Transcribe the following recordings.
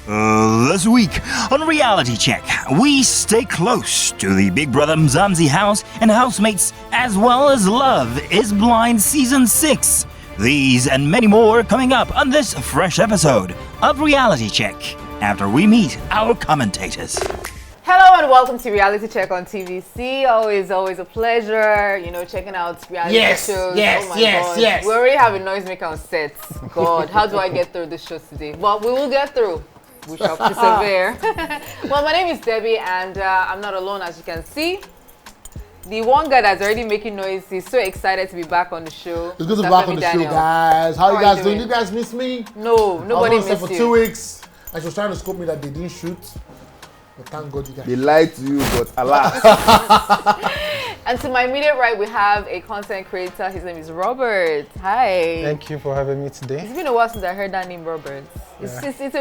This week on Reality Check, we stay close to the Big Brother Mzansi house and housemates, as well as Love is Blind Season 6. These and many more coming up on this fresh episode of Reality Check after we meet our commentators. Hello and welcome to Reality Check on TVC. Always a pleasure, checking out reality shows. Yes. We already have a noisemaker on set. God, how do I get through this show today? But we will get through. We shall persevere. Well, my name is Debbie and I'm not alone, as you can see. The one guy that's already making noise, he's so excited to be back on the show. It's good to be back on the show, guys. How you guys doing? You guys miss me? No, nobody missed you. I was on set for 2 weeks. And she was trying to scope me that they didn't shoot. But thank God you guys. They lied to you, but alas. And to my immediate right, we have a content creator. His name is Robert. Hi. Thank you for having me today. It's been a while since I heard that name, Robert. Yeah. It's is it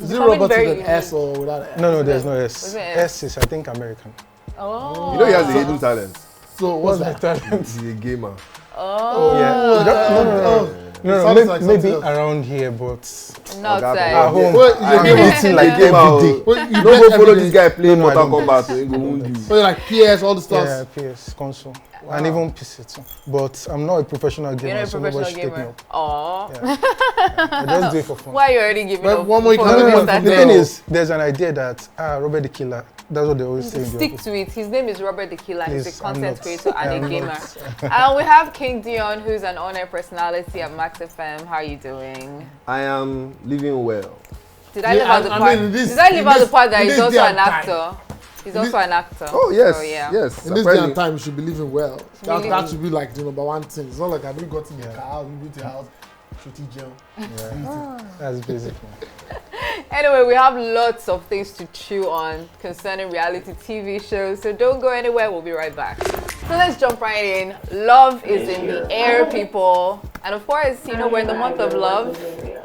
becoming Robert very with an S or without an S? No, there's no S. Was it S? S is, I think, American. Oh. You know he has a hidden talent. So what's that? talent? He's a gamer. Oh. Yeah. No, maybe around here, but not outside. at home. I'm eating like game every day. You don't go follow this guy playing Mortal Kombat, so he go wound you. So like PS, all the stuff. Yeah, PS, console, and even PC too. But I'm not a professional gamer, You're not a so nobody should professional take me gamer. up. Oh. Yeah. I just do it for fun. Why are you already giving up? One more The thing is, there's an idea that Robert the Killer. That's what they always say. Stick to it. His name is Robert the Killer. He's a content creator I and a am gamer. not. And we have King Dion, who's an on-air personality at Max FM. How are you doing? I am living well. Did I leave out the part? Did I leave out the part that he's also an actor? He's also an actor. Oh yes, so, yeah. yes. In this day and time, you should be living well. Really? That should be like the number one thing. It's not like I didn't go to the car, we went to the house, shoot gel. That's basic, man. Anyway, we have lots of things to chew on concerning reality TV shows, so don't go anywhere. We'll be right back. So let's jump right in. Love is in the air, people. And of course, we're in the month of love.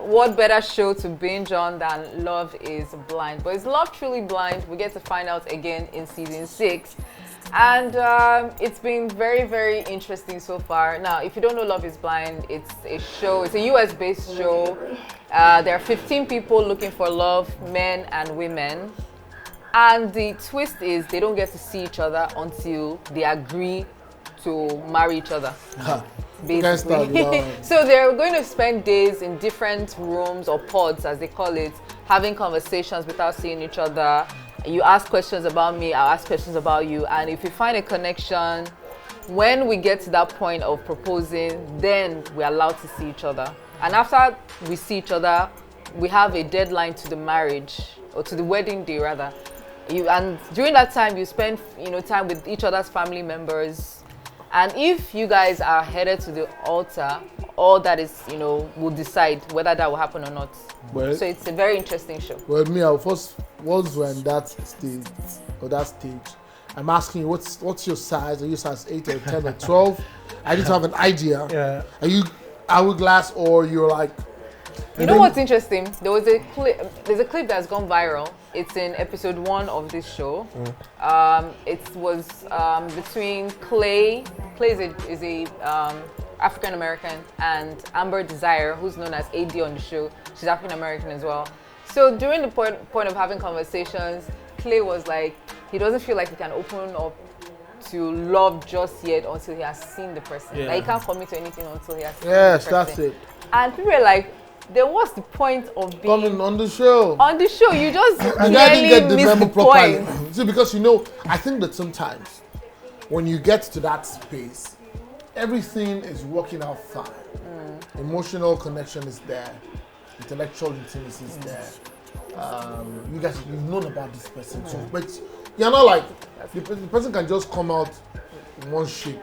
What better show to binge on than Love is Blind? But is love truly blind? We get to find out again in season 6. And it's been very, very interesting so far. Now, if you don't know Love is Blind, it's a show. It's a US-based show. There are 15 people looking for love, men and women. And the twist is they don't get to see each other until they agree to marry each other. Basically. So they're going to spend days in different rooms or pods, as they call it, having conversations without seeing each other. You ask questions about me, I'll ask questions about you. And if we find a connection, when we get to that point of proposing, then we're allowed to see each other. And after we see each other, we have a deadline to the marriage, or to the wedding day rather. And during that time, you spend time with each other's family members. And if you guys are headed to the altar, all that is, will decide whether that will happen or not. Well, so it's a very interesting show. Well, me, once we're in that stage, I'm asking you, what's your size? Are you size 8 or 10 or 12? I just have an idea. Yeah. Are you hourglass or you're like... You know what's interesting? There's a clip that's gone viral. It's in episode 1 of this show. It was between Clay. Clay is a African American, and Amber Desire, who's known as AD on the show. She's African American as well. So during the point of having conversations, Clay was like, he doesn't feel like he can open up to love just yet until he has seen the person. Yeah. Like, he can't commit to anything until he has seen the person. Yes, that's it. And people are like, then what's the point of being coming on the show? On the show, you just and I didn't get the miss memo the properly. point. See, because I think that sometimes when you get to that space, everything is working out fine. Emotional connection is there, intellectual intimacy is there. You've known about this person, so but you're not like the person can just come out in one shape.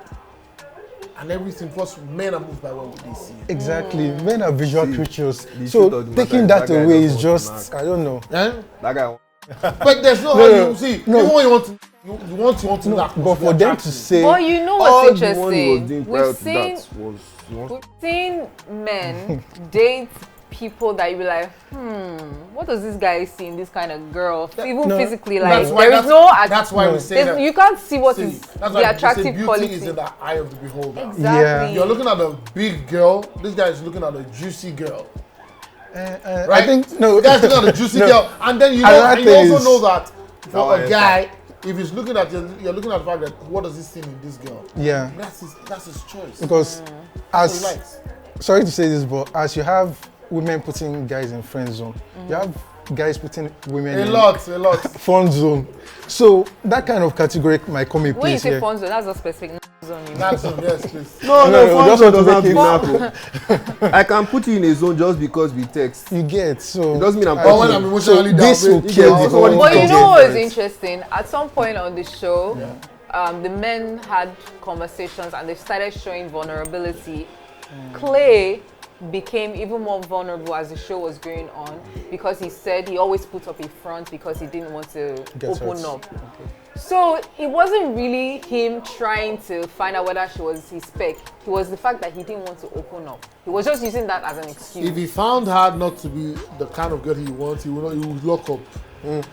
And everything, plus men are moved by what they see. Exactly, men are visual creatures. So taking that away is just, I don't know. Eh? That guy. But there's no how you see. Even when you want to laugh. But for them to say, well, you know what's interesting? We've seen men date people that you be like, what does this guy see in this kind of girl? Even physically, like that's why we say that you can't see what is the attractive quality. Beauty is in the eye of the beholder. Exactly. Yeah. You're looking at a big girl. This guy is looking at a juicy girl. Right? I think no. That's not a juicy No. girl. And then you Another know, and you also thing know is- that for That a guy, if he's looking at you're looking at the fact that what does he see in this girl? Yeah, That's his choice. because That's what he as likes. sorry to say this, but as you have women putting guys in friend zone, you have guys putting women A in lot. fun zone. So that kind of category might come in When you place say here. fun zone, that's not specific zone. You mean. That's yes, please. No, No, fun just zone want to doesn't make have to be narco. I can put you in a zone just because we text. You get so. It doesn't mean I'm But when touching I'm you. emotionally So down, this will you kill get the it. whole- But you Okay, know what was right. interesting? At some point on the show, the men had conversations and they started showing vulnerability. Clay became even more vulnerable as the show was going on because he said he always put up a front because he didn't want to Get open hurt. up. So it wasn't really him trying to find out whether she was his spec. It was the fact that he didn't want to open up. He was just using that as an excuse. If he found her not to be the kind of girl he wants, he would lock up.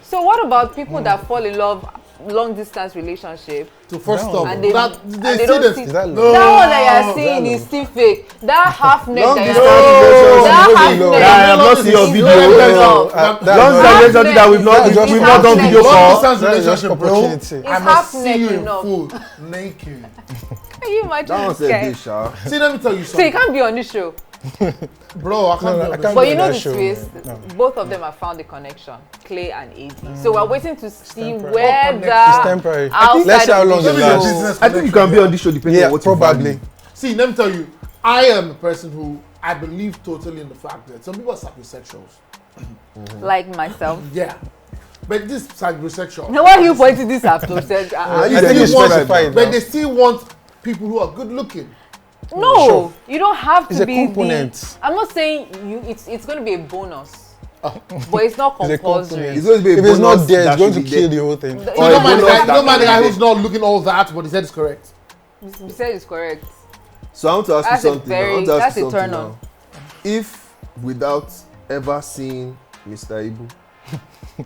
So what about people that fall in love long distance relationship? To first No. stop. And they- That, and they they see don't this. see- Is that No. love? That one that you are that seeing love? is still fake. That half neck Long that you distance are relationship. that Nobody half love. neck. Yeah, I have not seen your No, video. no, No. That's Long not- distance relationship that we've not That's just we've not done half video neck. Long call. distance That is just relationship, bro. opportunity. It's I half must see neck you in enough. full, naked. Can you imagine That one this said guy? this, sha. See, let me tell you So you something. can't be on this show. Bro, I can't No, be I on can't this. But be you on know that the show, twist, man. No. both of them have found the connection, Clay and AD. So we're waiting to see temporary. whether It's temporary. outside Let's see how of long the it Maybe the lasts. show- business I think you can be on this show depending Yeah, on what you probably. value. See, let me tell you, I am a person who I believe totally in the fact that some people are sapiosexuals. like myself. Yeah. But this sapiosexual. Now why are you pointing this up to? Said, I I think think it's it's want- specified But now. they still want people who are good looking. no, Sure. you don't have to It's a be component. I'm not saying you. It's going to be a bonus, but it's not It's a compulsory. component. It's going to be a If it's not bonus there, that it's going to should be kill there. the whole thing. The- So Or you a don't mind the bonus guy, that you don't mind the guy should be who's not looking all that, but he said it's correct. You said it's correct. So I want to ask That's you a something. very- I want to ask that's you a something turn on. now. If without ever seeing Mr. Ibu,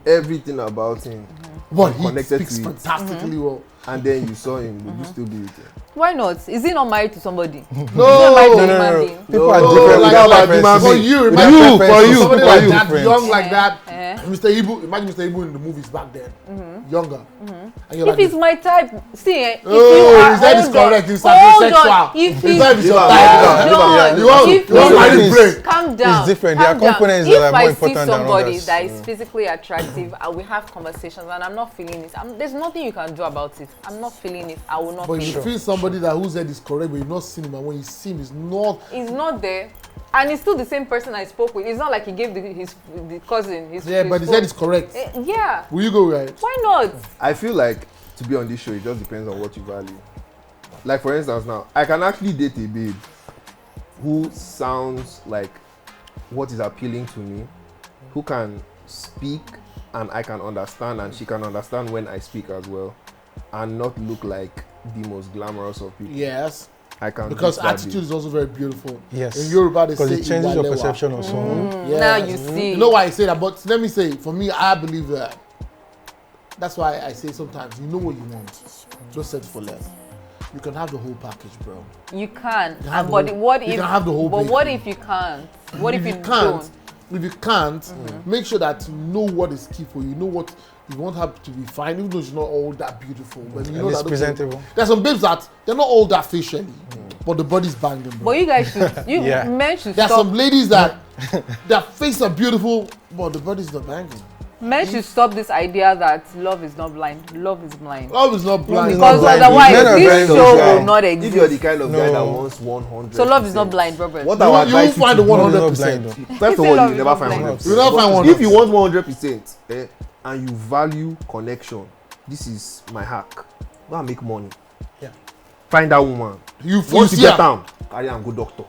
everything about him, But he Connected speaks to it. fantastically well. and then you saw him, would you still be with him? Why not? Is he not married to somebody? Is he No, not married to a no, human no, no. being? People are No, different. like We have that, preferences. for you, We imagine have for preferences. you, somebody People are like that, different. young like that. Eh. Mr. Ibu, imagine Mr. Ibu in the movies back then, younger. And you're If like, he's my type, see, if you oh, are his head is hold on, correct, he's hold on. sapiosexual. If His he's head is your Leave type. am, hold leave am. on, You want if you want he's- married he's- break. calm down. different. Calm There are down. components If that are more I important see than somebody others. that is physically attractive and we have conversations and I'm not feeling it, there's nothing you can do about it. I'm not feeling it. I will not But feel you it. feel somebody that whose head is correct, but you've not seen him, and when you see him, he's not. He's not there. And it's still the same person I spoke with. It's not like he gave the cousin his Yeah, but his head is correct. Yeah. Will you go right? Why not? I feel like to be on this show, it just depends on what you value. Like for instance, now I can actually date a babe who sounds like what is appealing to me, who can speak and I can understand, and she can understand when I speak as well, and not look like the most glamorous of people. Yes, I can because date that attitude babe. is also very beautiful. Yes. In Yoruba, they Because say it changes your Iwalewa. perception of someone. Yes. Now you see. You know why I say that? But let me say, for me, I believe that. That's why I say sometimes, you know what you want. Just settle for less. You can have the whole package, bro. You can. You have But the- what you if? can have the whole But what bakery. if you can't? What if you can't? don't? If you can't, make sure that you know what is key for you. You know what you want her to be fine, even though she's not all that beautiful. But you At know least that presentable. There's some babes that they're not all that facially, but the body's banging. Bro. But you guys should. You Yeah. men should There's stop. some ladies that their face are beautiful, but the body's not banging. Men should stop this idea that love is not blind. Love is blind. Love is not blind. is Because not blind. otherwise, Men are very this show blind. will not If you're the exist. kind of guy that No. wants 100, So love is not blind, Robert. What You I would won't- you advise won't you find to the do- 100%. Love is not First of Say all, love you is never not find blind. 100%. You never find If you 100%. want 100%, and you value connection, this is my hack. Go and make money. Yeah. Find that woman. You Once you see get her. am, carry am go doctor.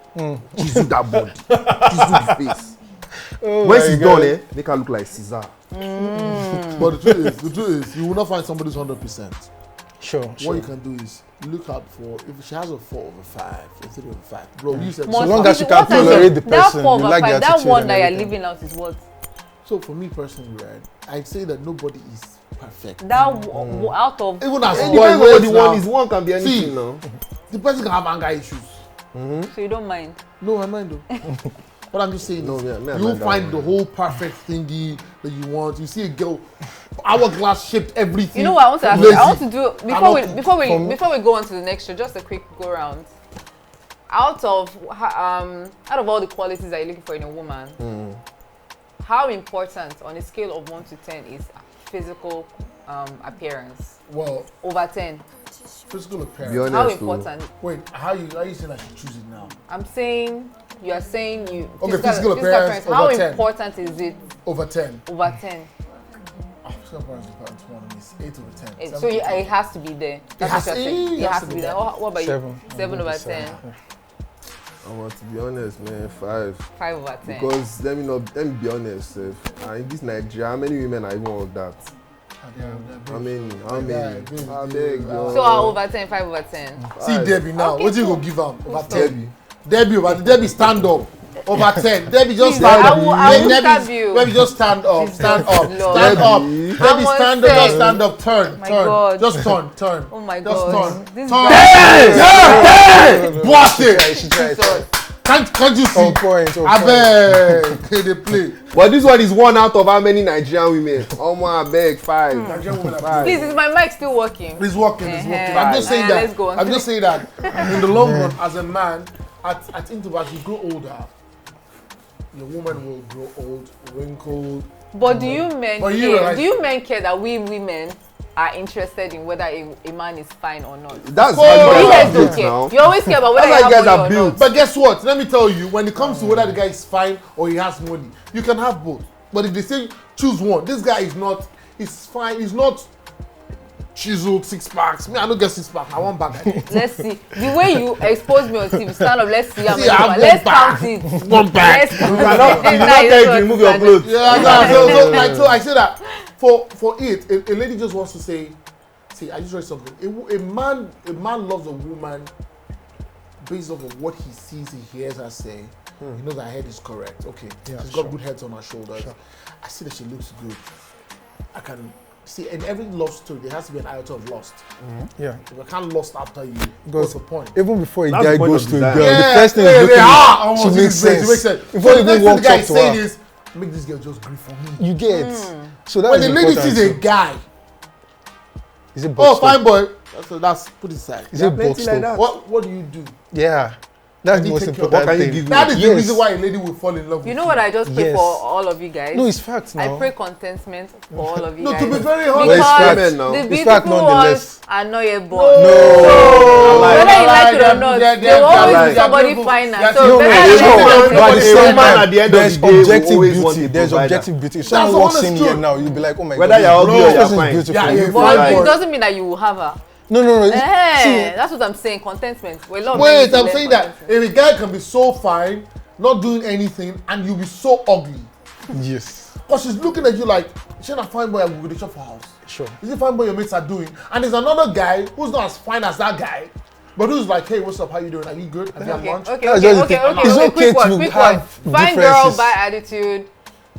Chisel that body. Chisel the face. Oh When my she's God. done, make her look like Caesar. But the truth is, you will not find somebody's 100%. Sure, What sure. you can do is look out for if she has a 4/5, a 3/5. Bro, you said So long as you can What is tolerate it? the That person, 4 you over like the 5, that attitude one and that you're everything. living out is what? So for me personally, right, I'd say that nobody is perfect. That out of Even as It boy, depends on what wait the now, one is. One can be anything See. now. the person can have anger issues. so you don't mind. No, I mind though. What I'm just saying No, is, yeah, me and you'll my dad, find the whole perfect thingy that you want. You see a girl, hourglass shaped everything. You know what I want to ask? lazy. I want to do Cannot before we from- before we go on to the next show. Just a quick go round. Out of all the qualities that you're looking for in a woman, how important on a scale of 1 to 10 is physical appearance? Well, Over 10. physical Be appearance. How honest, though. important? Wait, how you saying I should choose it now? I'm saying you are saying you. Okay, physical appearance How over 10. important is it Over 10. over 10? Physical appearance is 8 over 10. So it has to be there. That's has- what you're saying. it It has has to to be be there. there. What about you? 7. 7 over 10. I want to be honest, man. 5. 5 over 10. Because let me be honest, in this Nigeria, how many women are even of that? How many? How many? I beg, yo. So over 10, 5 over 10. See Debbie now. Okay, What you cool. go give am? Over 10. Debbie. Debbie, over Debbie stand up. Over 10. Debbie just Please, stand I up. will stab you. Debbie just stand up. Stand up. Lord. Stand up. Debbie. Debbie I'm on stand up. set. Just stand up. Turn. My Turn. God. Just turn. Oh my Just God. turn. This Turn. guy- Boss Yeah, it. she tried. Jesus. Can't you see? On point. On I point. beg. They play. But this one is one out of how many Nigerian women? Oh my, I beg, 5. Nigerian women are Five. Please, is my mic still working? It's working. It's working. Uh-huh. I'm just saying Let's go on. that. I'm just saying that. In the long run, as a man, at intervals, you grow older. Your woman will grow old, wrinkled. But do you men But you care? realize- Do you men care that we women are interested in whether a man is fine or not? That's course. how You you guys guys are don't built care. now. You always care about whether That's you how you have guys are money or built. not. But guess what? Let me tell you, when it comes to whether the guy is fine or he has money, you can have both. But if they say choose one, this guy is not, he's fine, he's not chiseled 6 packs. Me, I don't get 6 packs. I want back. Let's see. The way you expose me on TV, stand up, let's see how many. See, I have Let's one back. count it. One back. Let's count You cannot it. tell you to remove your clothes. Yeah, no, so I say that for it, a lady just wants to say, see, I just read something. A man loves a woman based off of what he sees, he hears her say. He knows her head is correct. Okay, Yeah, she's sure. got good heads on her shoulders. Sure. I see that she looks good. I can see in every love story there has to be an iota of lust. Yeah. If I can't lust after you, Because what's the point? even before a That's guy the point goes of to a desire. girl, the first thing is looking at, she makes sense. It makes sense. Before So the you next even thing the guy walks is up to saying her, is, make this girl just grieve for me. you get. So that When is the lady important. sees a guy, Is it oh box fine boy, that's put it aside. Is it Plenty box like stop? that. What do you do? Yeah. That's the Can you most take care of- important What can you thing. give me? That is the Yes. reason why a lady will fall in love with You know what I just pray Yes. for all of you guys? No, it's fact I now. pray contentment for all of you No, guys. to be very honest. Well, it's Because women now. the It's beautiful fact ones nonetheless. are not yet born. No. Whether you like it or They're- not, they're- they they're- will always they're be somebody beautiful. finer. Yes, So no, better no, let no, them no, know. no, But at the no, same no, time, at the end of there's the day will objective always want beauty. a There's provider. objective beauty. If That's someone the walks honest in here truth. now, you'll be like, oh my Whether god, you're ugly or this you're person fine. is beautiful. Yeah, yeah, But fine it boy. doesn't mean that you will have her. No, see, That's what I'm saying. Contentment. We love Wait, men I'm to saying learn that if a guy can be so fine, not doing anything, and you be so ugly, yes, because she's looking at you like, she's not a fine boy, I will go to shop for house. sure. Is it fine boy your mates are doing? And there's another guy who's not as fine as that guy, but who's like, hey, what's up? How you doing? Are you good? Have you had lunch? Okay, That's okay, just the okay, thing. okay. It's Okay, okay quick one, to quick one. have Fine girl, differences. bad attitude.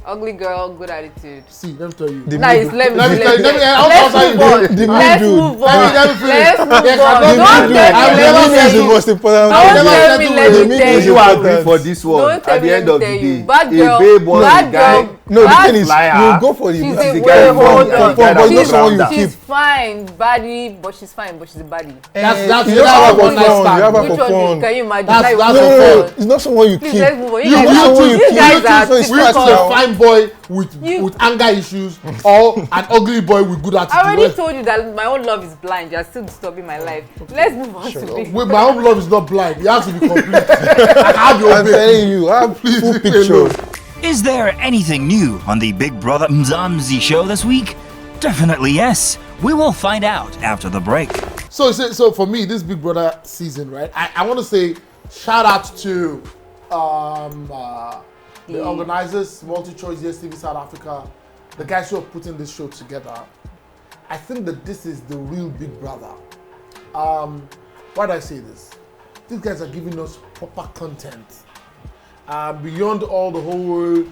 Ugly girl, good attitude. See, let me tell you. The Nice, middle. let me Let me see, tell you, let's let me- let's I'll move tell on. you. The Let's middle. move Let me on. finish. Let's move They on. cannot Don't do tell it. me, I will The never let middle me is the tell you. most important Don't never thing. tell let me, you let win. me Me tell and you. you agree for this Don't one. tell At me, the end let of me the tell you. day, Bad girl, a babe wants bad a guy. girl. No, the bad thing is, flyer. you go for the She's the a guy way who hold wants- on. the guy but it's that not someone you goes keep. She's fine, baddie, but she's fine, but she's a baddie. That's You that's just have one a night phone. You have stand. a Which one? phone. Can you imagine? That's- Now you that's want a to phone. phone. It's not someone you Please, keep. let's move on. You guys will are- choose, you you guys will are choose, we choose typical. a fine boy with You- anger issues or an ugly boy with good attitude. I already told you that my own love is blind. You're still disturbing my life. Let's move on to me. Wait, my own love is not blind. It has to be complete. I have your I'm baby. telling you, I have Please full leave me pictures. alone. Is there anything new on the Big Brother Mzansi show this week? Definitely yes. We will find out after the break. So for me, this Big Brother season, right? I want to say shout out to the organizers, Multi-Choice Yes TV South Africa, the guys who are putting this show together. I think that this is the real Big Brother. Why do I say this? These guys are giving us proper content. Beyond all the whole,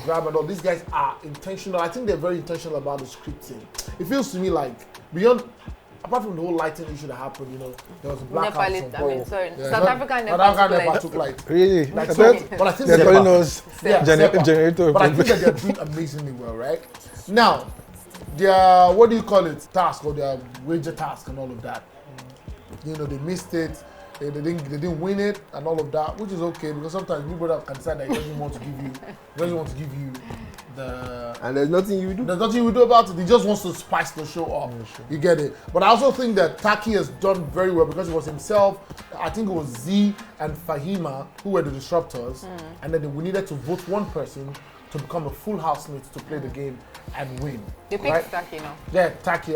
grab and all, these guys are intentional. I think they're very intentional about the scripting. It feels to me like beyond apart from the whole lighting issue that happened, you know, there was a blackout. South African never took light. Really? Like, so, but I think they're calling NEPA. us Yeah, generator. But I think that they're doing amazingly well, right? Now, their, what do you call it, task or their wager task and all of that. You know, they missed it. They didn't win it and all of that, which is okay because sometimes Big Brother can decide that he doesn't want to give you the. And there's nothing you do. There's nothing you do about it. He just wants to spice the show up. You get it. But I also think that Taki has done very well because it was himself. I think it was Z and Fahima who were the disruptors, and then we needed to vote one person to become a full housemate to play the game and win. They picked Taki now. Yeah, Taki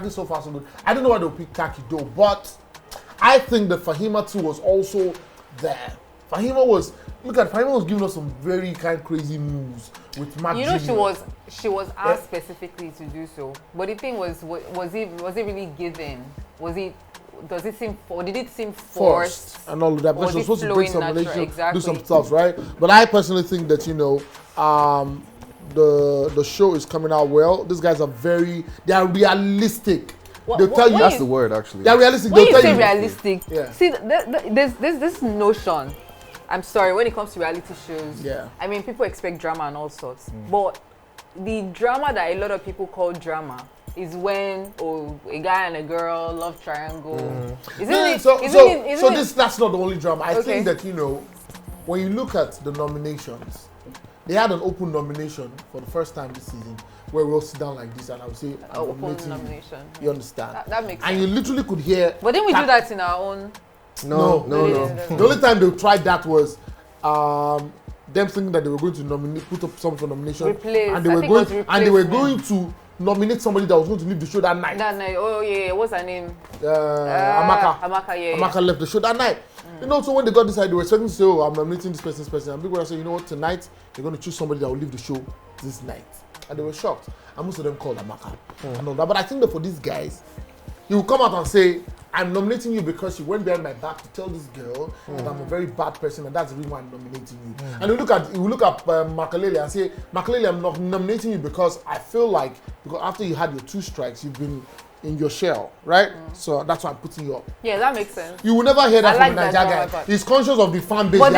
so far so good. I don't know why they'll pick Taki though, but I think that Fahima too was also there. Fahima was giving us some very kind of crazy moves with Matt. You know, she was asked specifically to do so. But the thing was it really given? Did it seem forced? And all of that because she was supposed to bring some relation, exactly. do some stuff, right? But I personally think that, you know, the show is coming out well. These guys they are realistic. They'll tell you that's the word actually. They're realistic. When They'll you tell say realistic, yeah. see, there's this notion. I'm sorry, when it comes to reality shows, yeah. I mean, people expect drama and all sorts. But the drama that a lot of people call drama is when a guy and a girl love triangle. That's not the only drama. I think that, you know, when you look at the nominations, they had an open nomination for the first time this season where we all sit down like this and I would say, open nomination. You understand? That makes sense. And you literally could hear. But didn't we do that in our own? No. The only time they tried that was them thinking that they were going to put up something for nomination, and they were going to nominate somebody that was going to leave the show that night. Oh yeah, what's her name? Amaka. Amaka left the show that night. You know, so when they got this idea, they were expecting to say, "Oh, I'm nominating this person," and Big Brother said, "You know what? Tonight you're going to choose somebody that will leave the show this night," and they were shocked. And most of them called Amaka and all that. But I think that for these guys, he will come out and say, I'm nominating you because you went behind my back to tell this girl that I'm a very bad person and that's the reason why I'm nominating you. And you look at Makalele and say, Makalele, I'm not nominating you because I feel like because after you had your 2 strikes, you've been in your shell, right? So that's why I'm putting you up. Yeah, that makes sense. You will never hear that from a Nigeria guy. He's conscious of the fan base. But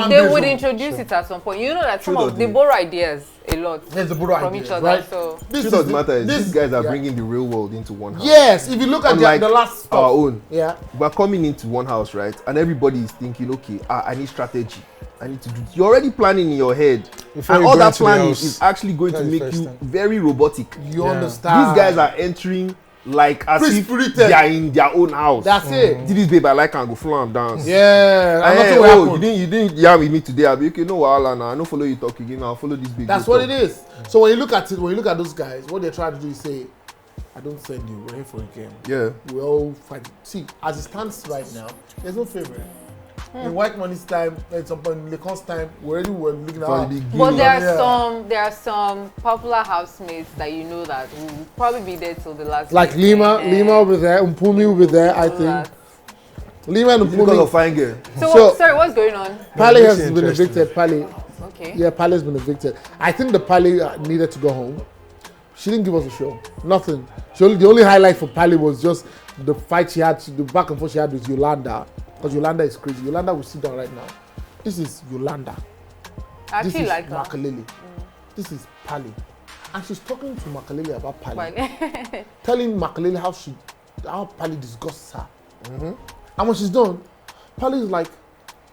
they would introduce it at some point. You know that they borrow ideas a lot from each other. Right? So this doesn't matter. These guys are bringing the real world into one house. Yes, if you look at the last stuff, our own. Yeah, we're coming into one house, right? And everybody is thinking, okay, I need strategy. I need to do. You're already planning in your head, and all that planning is actually going to make you very robotic. You understand? These guys are entering like as if they are in their own house. That's it. This babe, I like and go flow and dance. Yeah. You didn't yam with me today. I'll be okay. No wahala now. I don't follow you talk again. I'll follow this big. That's what it is. So when you look at those guys, what they're trying to do is say, I don't send you. We're here for a game. Yeah. We all fight. See, as it stands right now, there's no favorite. In White Money's time, at some point in Lecon's time, we already were looking at. But there are some popular housemates that you know that will probably be there till the last. Like Lima will be there, Mpumi will be there, I think. Lima and Mpumi. Because of fine girl. So sorry, what's going on? Pale has been evicted. Pale. Okay. Yeah, Pale has been evicted. I think the Pale needed to go home. She didn't give us a show. Nothing. The only highlight for Pale was just the fight she had, the back and forth she had with Yolanda. Because Yolanda is crazy. Yolanda will sit down right now. This is Yolanda. I this feel is like Makalele. This is Pali. And she's talking to Makalele about Pali. Telling Makalele how Pali disgusts her. And when she's done, Pali is like,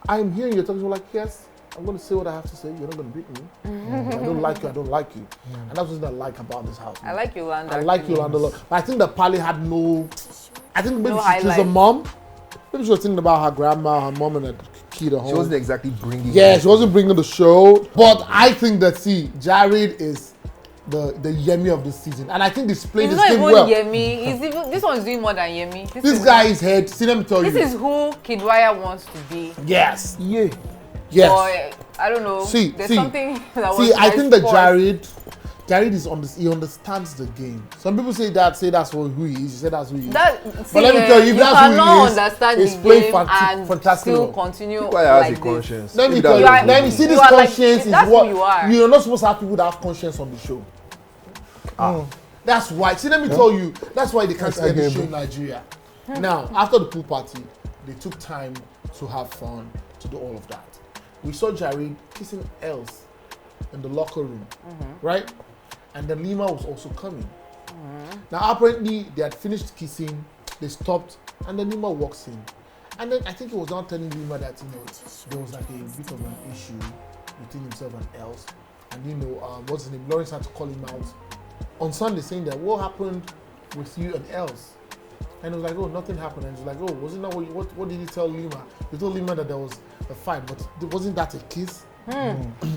I'm hearing you talking. She's like, yes, I'm going to say what I have to say. You're not going to beat me. I don't like you. I don't like you. And that's what I like about this house. I like Yolanda. I like Yolanda a lot. But I think that Pali had I think maybe she was a mom. Maybe she was thinking about her grandma, her mom, and her kid at home. She wasn't exactly bringing. Yeah, she wasn't bringing the show. But I think that Jared is the Yemi of the season, and I think he's playing this game well. Yemi. This one's doing more than Yemi. This guy is head. See, let me tell you. This is who Kidwaya wants to be. Yes. Yeah. Yes. Or, I don't know. There's something that was. I think that Jared is he understands the game. Some people say that's who he is. You say that's who he is. But let me tell you, if that's who he is, understand he's the playing game and fantastic. Still continue like this. Conscience. Let me tell you. Let me see this conscience is what you are. You're not supposed to have people that have conscience on the show. That's why. See, let me tell you. That's why they can't That's get the show arguable. in Nigeria. Now, after the pool party, they took time to have fun, to do all of that. We saw Jared kissing Els in the locker room, right? And then Lima was also coming. Now, apparently, they had finished kissing, they stopped, and then Lima walks in. And then I think he was now telling Lima that, there was like a bit of an issue between himself and Els. And, what's his name? Lawrence had to call him out on Sunday saying that, what happened with you and Els? And he was like, oh, nothing happened. And he was like, oh, wasn't that what did you tell Lima? You told Lima that there was a fight, but wasn't that a kiss?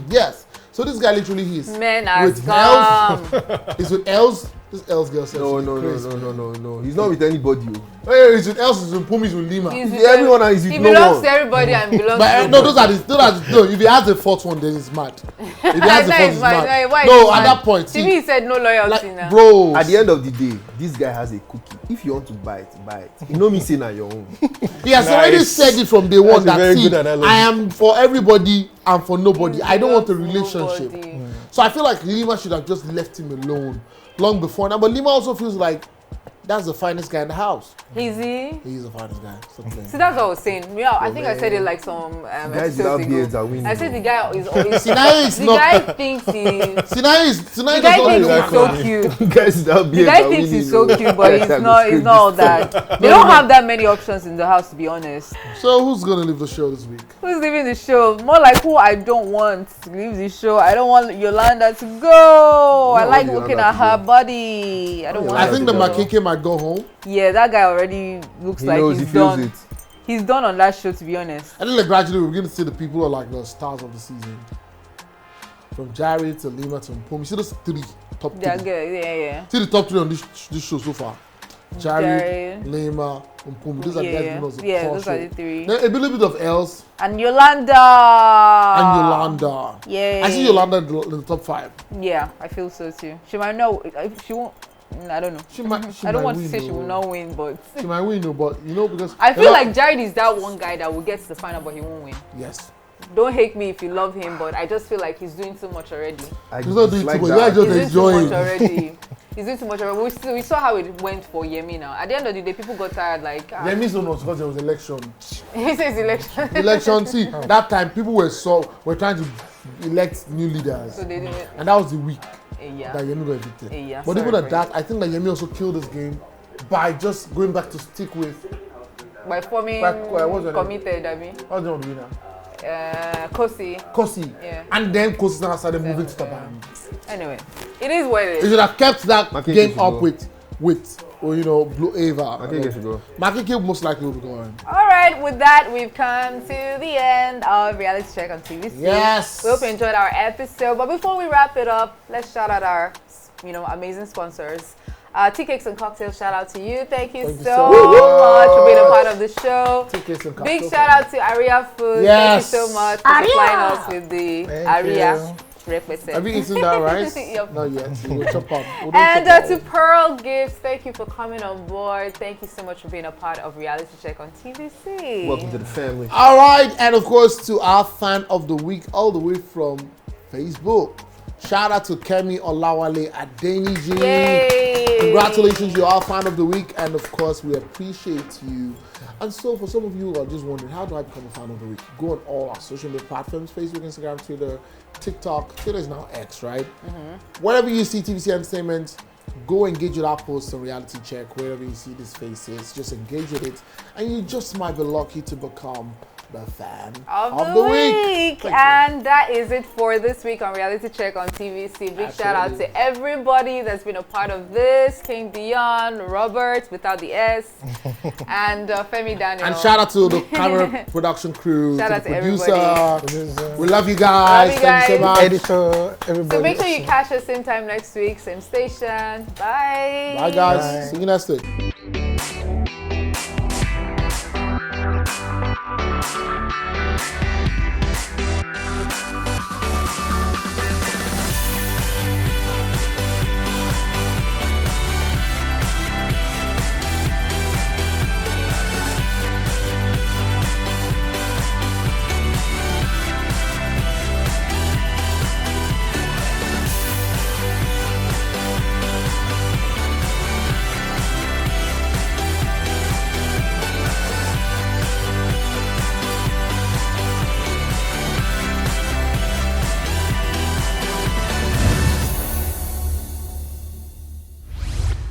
Yes. So this guy literally is Men are with scum. Els. He's with Els. This Els girl says No. He's not with anybody. Hey, he's with Els. He's with Pumi. He's with Lima. He's with Everyone is with He no belongs one. to everybody and belongs But to no, those are no. If he has the fourth one, then he's mad. If he has the That fourth, is he's mad. mad. Why No, is he at mad? that point, To me, he said no loyalty now. bro. At the end of the day, this guy has a cookie. If you want to buy it. You know me saying na your own. He has already said it from day one That's a that very see, good analogy. I am for everybody and for nobody. I don't want a Nobody. relationship. So I feel like Lima should have just left him alone long before now. But Lima also feels like that's the finest guy in the house. Is he? He's the finest guy. Stop playing. See, that's what I was saying. Yeah, I think I said it like some Guys episodes without ago. beards are winning. I said the guy is always. Sinai is The not. guy thinks he. Sinai The does guy not thinks look he's so like cute. Guys without The beards guy are thinks winning. he's so cute, but Guys he's are not. It's not all that. They don't have that many options in the house, to be honest. So who's gonna leave the show this week? Who's leaving the show? More like who I don't want to leave the show. I don't want Yolanda to go. I don't like want looking Yolanda at to her go. body. I don't want. I her think to the go. Makeke might go home. Yeah, that guy already looks He like knows, he he's feels done. it. He's done on that show, to be honest. I think like gradually we're going to see the people who are like the stars of the season. From Jared to Lima to Mpumi. See those top They're three. good. Yeah. See the top three on this show so far. Jared, Jared. Lima, Mpumi. These are the guys who knows the Yeah, core those show. are the three. Then a little bit of Els And Yolanda. and Yolanda. Yeah. I see Yolanda in the top 5. Yeah, I feel so too. She might not. She won't. I don't know. She might. I don't might want to win, say she will though. not win, but She might win, though, but because I feel like Jared is that one guy that will get to the final, but he won't win. yes. Don't hate me if you love him, but I just feel like he's doing too much already. I He's not doing dislike too much. that. Yeah, just He's doing too enjoying. much already. He's doing too much already. We saw how it went for Yemi now. At the end of the day, people got tired. Like Yemi's not because there was election. he says election. Election. See, that time people were trying to elect new leaders, So they didn't. and that was the week Yeah. that Yemi got evicted. Yeah, But sorry even at for that, I think that Yemi also killed this game by just going back to stick with By forming what's her name? committed, I mean, what's the name of the winner? Kosi. Kosi. Yeah. And then Kosi now started moving to Tabam. Anyway, it is what it They is. should have kept that Makeke game should up go. with Blue Ava. Makeke should go. Makeke most likely will be going. All right, with that, we've come to the end of Reality Check on TVC. Yes. We hope you enjoyed our episode. But before we wrap it up, let's shout out our, amazing sponsors. Tea Cakes and Cocktails, shout out to you. Thank you so much for being a part of the show. Tickets and Big cocktails. shout out to Aria Food. Yes. Thank you so much for supplying us with the Thank Aria you. represent. Have you eaten that rice? Yep. Not yet. We'll chop up. We'll And chop up. to Pearl Gifts, thank you for coming on board. Thank you so much for being a part of Reality Check on TVC. Welcome to the family. All right, and of course to our fan of the week, all the way from Facebook. Shout out to Kemi Olawale Adeniji. Yay! Congratulations, you're our fan of the week, and of course we appreciate you. And so for some of you who are just wondering, how do I become a fan of the week? Go on all our social media platforms, Facebook, Instagram, Twitter, TikTok. Twitter is now X, right? Wherever you see TVC Entertainment, go engage with our posts on Reality Check. Wherever you see these faces, just engage with it, and you just might be lucky to become the fan of the week. Thank you. And that is it for this week on Reality Check on TVC. Big shout out to everybody that's been a part of this. King Dion, Robert without the S, and Femi Daniel. And shout out to the camera production crew, Shout to out the to producer. everybody. We love you guys. Love you Thank you so much. Editor, everybody. So make sure you catch us same time next week, same station. Bye. Bye guys. Bye. See you next week.